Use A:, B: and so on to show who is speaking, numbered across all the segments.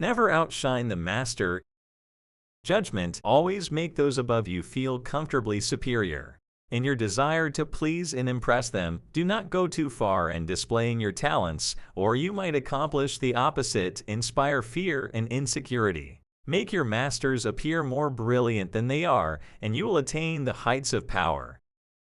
A: Never outshine the master. Judgment. Always make those above you feel comfortably superior. In your desire to please and impress them, do not go too far in displaying your talents, or you might accomplish the opposite, inspire fear and insecurity. Make your masters appear more brilliant than they are, and you will attain the heights of power.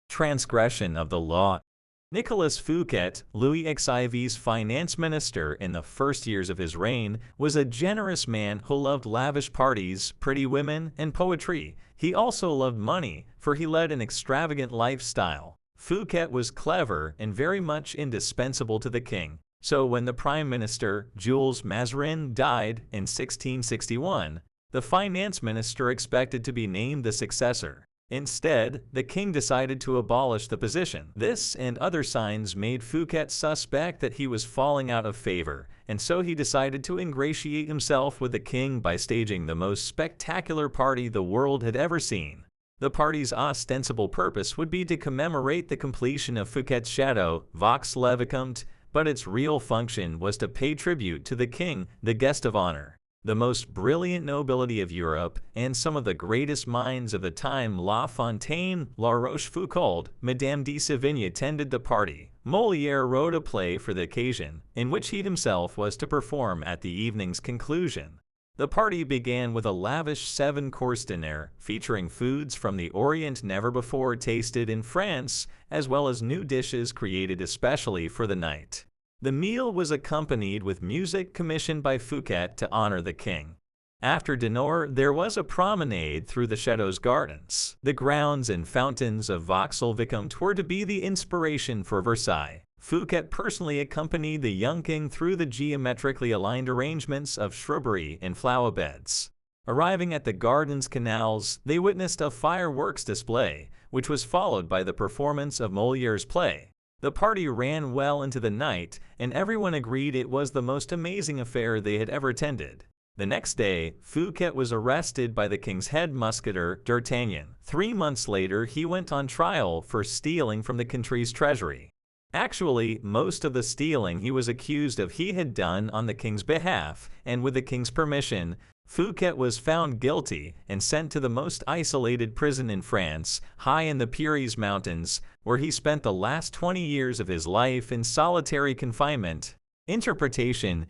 A: Transgression of the law. Nicolas Fouquet, Louis XIV's finance minister in the first years of his reign, was a generous man who loved lavish parties, pretty women, and poetry. He also loved money, for he led an extravagant lifestyle. Fouquet was clever and very much indispensable to the king. So when the prime minister, Jules Mazarin, died in 1661, the finance minister expected to be named the successor. Instead, the king decided to abolish the position. This and other signs made Fouquet suspect that he was falling out of favor, and so he decided to ingratiate himself with the king by staging the most spectacular party the world had ever seen. The party's ostensible purpose would be to commemorate the completion of Fouquet's chateau, Vaux-le-Vicomte, but its real function was to pay tribute to the king, the guest of honor. The most brilliant nobility of Europe, and some of the greatest minds of the time, La Fontaine, La Rochefoucauld, Madame de Sévigné, attended the party. Molière wrote a play for the occasion, in which he himself was to perform at the evening's conclusion. The party began with a lavish 7-course dinner, featuring foods from the Orient never before tasted in France, as well as new dishes created especially for the night. The meal was accompanied with music commissioned by Fouquet to honor the king. After dinner, there was a promenade through the chateau's gardens. The grounds and fountains of Vaux-le-Vicomte were to be the inspiration for Versailles. Fouquet personally accompanied the young king through the geometrically aligned arrangements of shrubbery and flower beds. Arriving at the gardens' canals, they witnessed a fireworks display, which was followed by the performance of Molière's play. The party ran well into the night, and everyone agreed it was the most amazing affair they had ever attended. The next day, Fouquet was arrested by the king's head musketeer, D'Artagnan. 3 months later, he went on trial for stealing from the country's treasury. Actually, most of the stealing he was accused of he had done on the king's behalf, and with the king's permission, Fouquet was found guilty and sent to the most isolated prison in France, high in the Pyrenees Mountains, where he spent the last 20 years of his life in solitary confinement. Interpretation: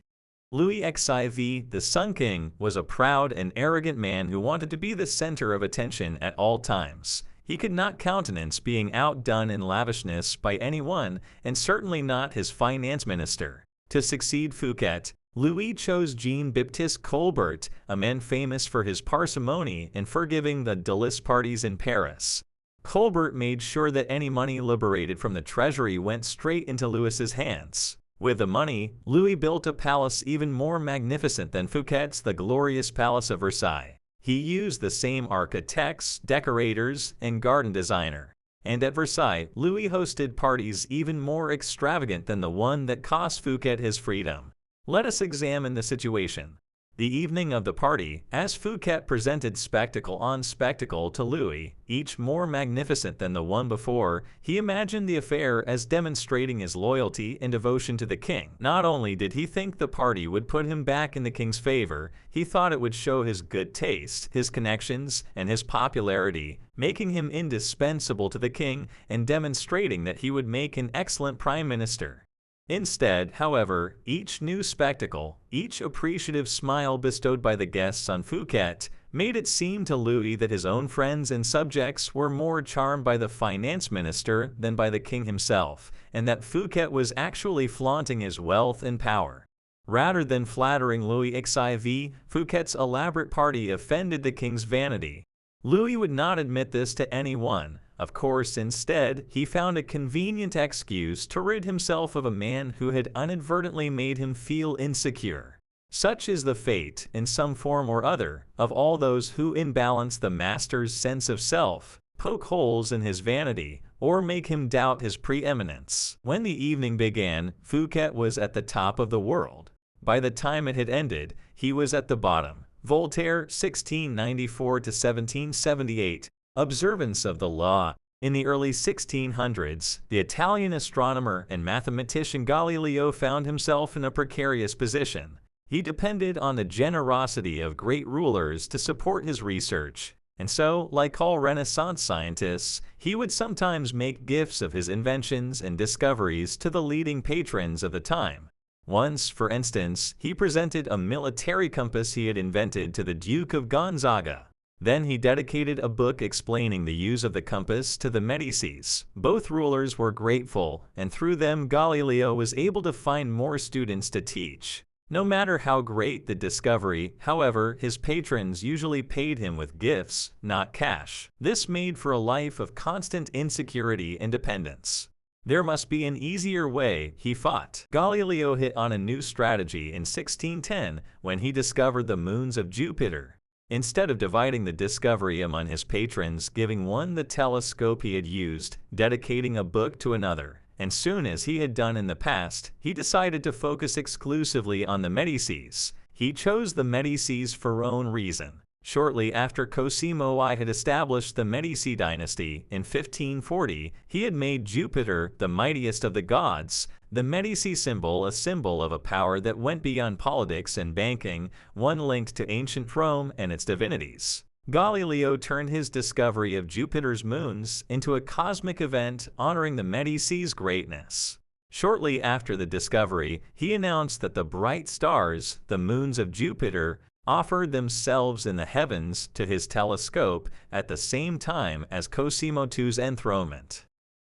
A: Louis XIV, the Sun King, was a proud and arrogant man who wanted to be the center of attention at all times. He could not countenance being outdone in lavishness by anyone, and certainly not his finance minister. To succeed Fouquet, Louis chose Jean-Baptiste Colbert, a man famous for his parsimony and for giving the délice parties in Paris. Colbert made sure that any money liberated from the treasury went straight into Louis's hands. With the money, Louis built a palace even more magnificent than Fouquet's, the glorious Palace of Versailles. He used the same architects, decorators, and garden designer. And at Versailles, Louis hosted parties even more extravagant than the one that cost Fouquet his freedom. Let us examine the situation. The evening of the party, as Fouquet presented spectacle on spectacle to Louis, each more magnificent than the one before, he imagined the affair as demonstrating his loyalty and devotion to the king. Not only did he think the party would put him back in the king's favor, he thought it would show his good taste, his connections, and his popularity, making him indispensable to the king and demonstrating that he would make an excellent prime minister. Instead, however, each new spectacle, each appreciative smile bestowed by the guests on Fouquet, made it seem to Louis that his own friends and subjects were more charmed by the finance minister than by the king himself, and that Fouquet was actually flaunting his wealth and power. Rather than flattering Louis XIV, Fouquet's elaborate party offended the king's vanity. Louis would not admit this to anyone. Of course, instead, he found a convenient excuse to rid himself of a man who had inadvertently made him feel insecure. Such is the fate, in some form or other, of all those who imbalance the master's sense of self, poke holes in his vanity, or make him doubt his preeminence. When the evening began, Fouquet was at the top of the world. By the time it had ended, he was at the bottom. Voltaire, 1694–1778. Observance of the law. In the early 1600s, the Italian astronomer and mathematician Galileo found himself in a precarious position. He depended on the generosity of great rulers to support his research, and so, like all Renaissance scientists, he would sometimes make gifts of his inventions and discoveries to the leading patrons of the time. Once, for instance, he presented a military compass he had invented to the Duke of Gonzaga. Then he dedicated a book explaining the use of the compass to the Medicis. Both rulers were grateful, and through them Galileo was able to find more students to teach. No matter how great the discovery, however, his patrons usually paid him with gifts, not cash. This made for a life of constant insecurity and dependence. There must be an easier way, he thought. Galileo hit on a new strategy in 1610 when he discovered the moons of Jupiter. Instead of dividing the discovery among his patrons, giving one the telescope he had used, dedicating a book to another, and soon as he had done in the past, he decided to focus exclusively on the Medicis. He chose the Medicis for own reason. Shortly after Cosimo I had established the Medici dynasty in 1540, he had made Jupiter, the mightiest of the gods, the Medici symbol, a symbol of a power that went beyond politics and banking, one linked to ancient Rome and its divinities. Galileo turned his discovery of Jupiter's moons into a cosmic event honoring the Medici's greatness. Shortly after the discovery, he announced that the bright stars, the moons of Jupiter, offered themselves in the heavens to his telescope at the same time as Cosimo II's enthronement.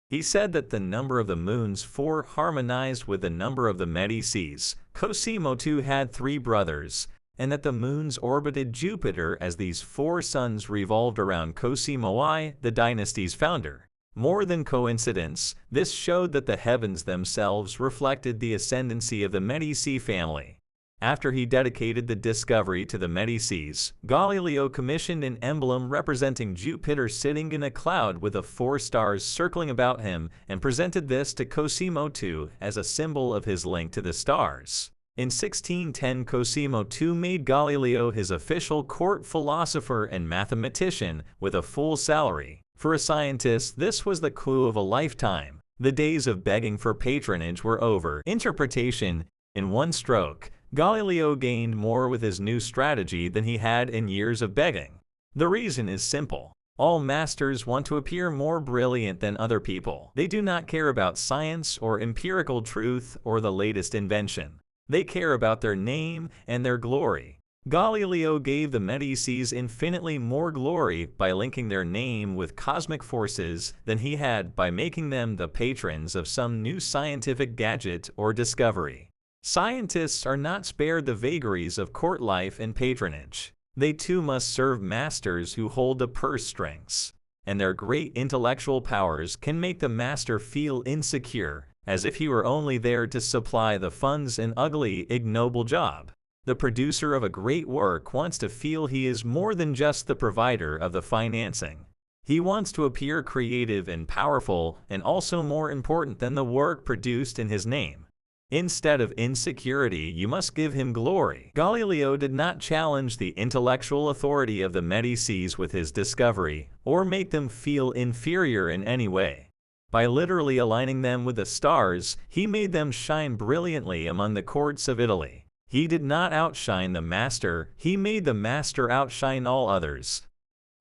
A: He said that the number of the moons harmonized with the number of the Medicis. Cosimo II had 3 brothers, and that the moons orbited Jupiter as these 4 suns revolved around Cosimo I, the dynasty's founder. More than coincidence, this showed that the heavens themselves reflected the ascendancy of the Medici family. After he dedicated the discovery to the Medicis, Galileo commissioned an emblem representing Jupiter sitting in a cloud with the 4 stars circling about him and presented this to Cosimo II as a symbol of his link to the stars. In 1610, Cosimo II made Galileo his official court philosopher and mathematician with a full salary. For a scientist, this was the coup of a lifetime. The days of begging for patronage were over. Interpretation: in one stroke, Galileo gained more with his new strategy than he had in years of begging. The reason is simple. All masters want to appear more brilliant than other people. They do not care about science or empirical truth or the latest invention. They care about their name and their glory. Galileo gave the Medicis infinitely more glory by linking their name with cosmic forces than he had by making them the patrons of some new scientific gadget or discovery. Scientists are not spared the vagaries of court life and patronage. They too must serve masters who hold the purse strings, and their great intellectual powers can make the master feel insecure, as if he were only there to supply the funds an ugly, ignoble job. The producer of a great work wants to feel he is more than just the provider of the financing. He wants to appear creative and powerful, and also more important than the work produced in his name. Instead of insecurity, you must give him glory. Galileo did not challenge the intellectual authority of the Medicis with his discovery, or make them feel inferior in any way. By literally aligning them with the stars, he made them shine brilliantly among the courts of Italy. He did not outshine the master, he made the master outshine all others.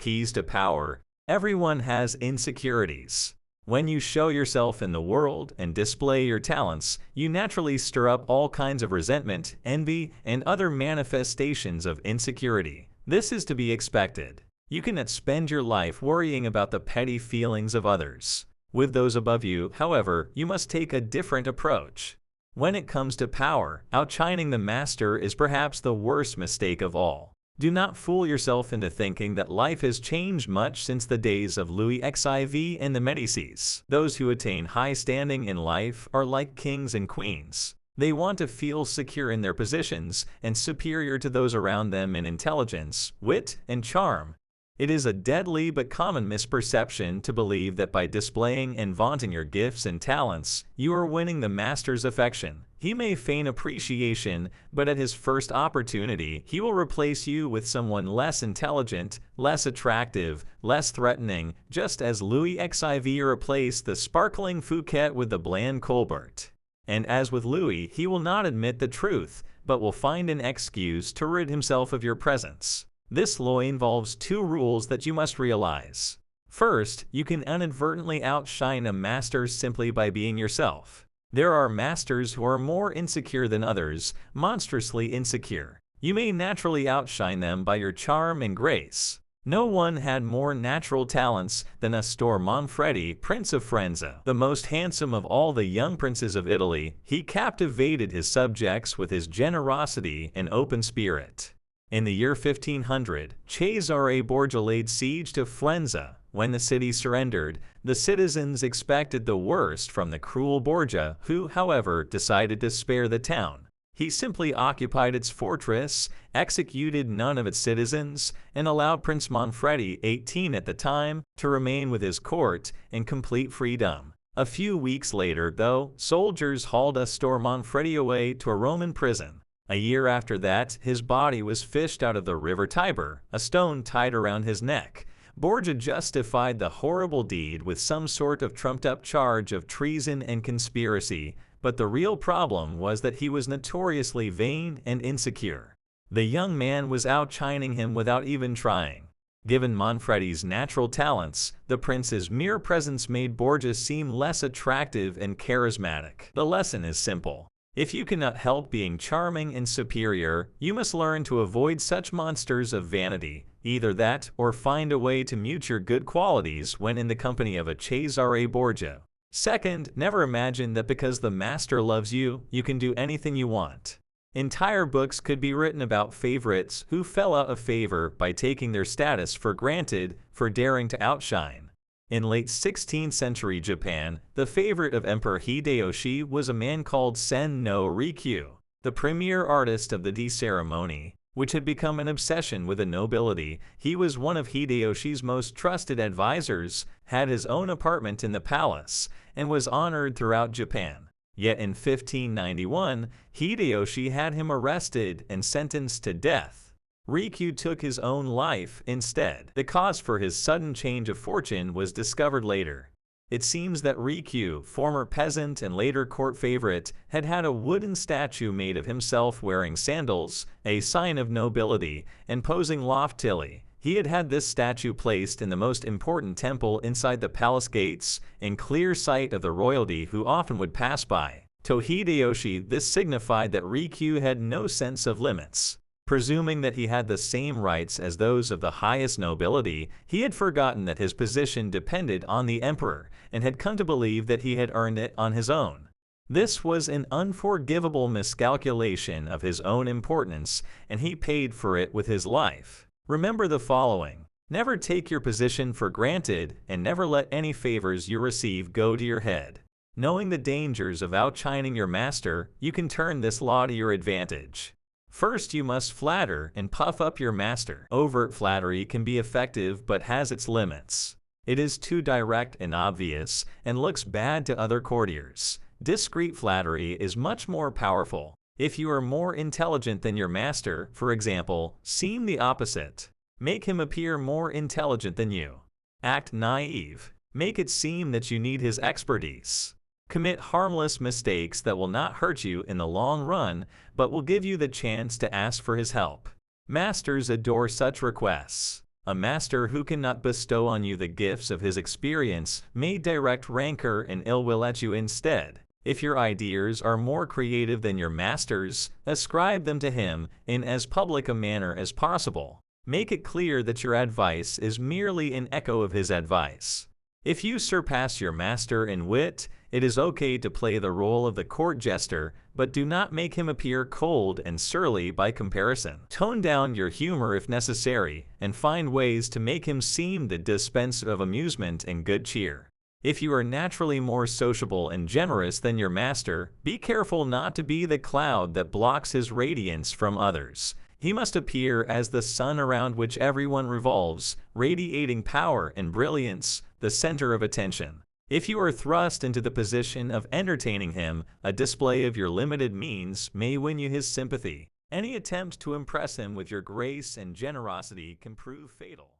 A: Keys to power. Everyone has insecurities. When you show yourself in the world and display your talents, you naturally stir up all kinds of resentment, envy, and other manifestations of insecurity. This is to be expected. You cannot spend your life worrying about the petty feelings of others. With those above you, however, you must take a different approach. When it comes to power, outshining the master is perhaps the worst mistake of all. Do not fool yourself into thinking that life has changed much since the days of Louis XIV and the Medicis. Those who attain high standing in life are like kings and queens. They want to feel secure in their positions and superior to those around them in intelligence, wit, and charm. It is a deadly but common misperception to believe that by displaying and vaunting your gifts and talents, you are winning the master's affection. He may feign appreciation, but at his first opportunity, he will replace you with someone less intelligent, less attractive, less threatening, just as Louis XIV replaced the sparkling Fouquet with the bland Colbert. And as with Louis, he will not admit the truth, but will find an excuse to rid himself of your presence. This law involves two rules that you must realize. First, you can inadvertently outshine a master simply by being yourself. There are masters who are more insecure than others, monstrously insecure. You may naturally outshine them by your charm and grace. No one had more natural talents than Astor Manfredi, Prince of Faenza. The most handsome of all the young princes of Italy, he captivated his subjects with his generosity and open spirit. In the year 1500, Cesare Borgia laid siege to Faenza. When the city surrendered, the citizens expected the worst from the cruel Borgia, who, however, decided to spare the town. He simply occupied its fortress, executed none of its citizens, and allowed Prince Manfredi, 18 at the time, to remain with his court in complete freedom. A few weeks later, though, soldiers hauled Astor Manfredi away to a Roman prison. A year after that, his body was fished out of the river Tiber, a stone tied around his neck. Borgia justified the horrible deed with some sort of trumped-up charge of treason and conspiracy, but the real problem was that he was notoriously vain and insecure. The young man was outshining him without even trying. Given Manfredi's natural talents, the prince's mere presence made Borgia seem less attractive and charismatic. The lesson is simple. If you cannot help being charming and superior, you must learn to avoid such monsters of vanity. Either that, or find a way to mute your good qualities when in the company of a Cesare Borgia. Second, never imagine that because the master loves you, you can do anything you want. Entire books could be written about favorites who fell out of favor by taking their status for granted for daring to outshine. In late 16th century Japan, the favorite of Emperor Hideyoshi was a man called Sen no Rikyu, the premier artist of the tea ceremony, which had become an obsession with the nobility. He was one of Hideyoshi's most trusted advisors, had his own apartment in the palace, and was honored throughout Japan. Yet in 1591, Hideyoshi had him arrested and sentenced to death. Rikyu took his own life instead. The cause for his sudden change of fortune was discovered later. It seems that Rikyu, former peasant and later court favorite, had had a wooden statue made of himself wearing sandals, a sign of nobility, and posing loftily. He had had this statue placed in the most important temple inside the palace gates, in clear sight of the royalty who often would pass by. To Hideyoshi, this signified that Rikyu had no sense of limits. Presuming that he had the same rights as those of the highest nobility, he had forgotten that his position depended on the emperor, and had come to believe that he had earned it on his own. This was an unforgivable miscalculation of his own importance, and he paid for it with his life. Remember the following. Never take your position for granted, and never let any favors you receive go to your head. Knowing the dangers of outshining your master, you can turn this law to your advantage. First, you must flatter and puff up your master. Overt flattery can be effective but has its limits. It is too direct and obvious and looks bad to other courtiers. Discreet flattery is much more powerful. If you are more intelligent than your master, for example, seem the opposite. Make him appear more intelligent than you. Act naive. Make it seem that you need his expertise. Commit harmless mistakes that will not hurt you in the long run, but will give you the chance to ask for his help. Masters adore such requests. A master who cannot bestow on you the gifts of his experience may direct rancor and ill will at you instead. If your ideas are more creative than your master's, ascribe them to him in as public a manner as possible. Make it clear that your advice is merely an echo of his advice. If you surpass your master in wit, it is okay to play the role of the court jester, but do not make him appear cold and surly by comparison. Tone down your humor if necessary, and find ways to make him seem the dispenser of amusement and good cheer. If you are naturally more sociable and generous than your master, be careful not to be the cloud that blocks his radiance from others. He must appear as the sun around which everyone revolves, radiating power and brilliance, the center of attention. If you are thrust into the position of entertaining him, a display of your limited means may win you his sympathy. Any attempt to impress him with your grace and generosity can prove fatal.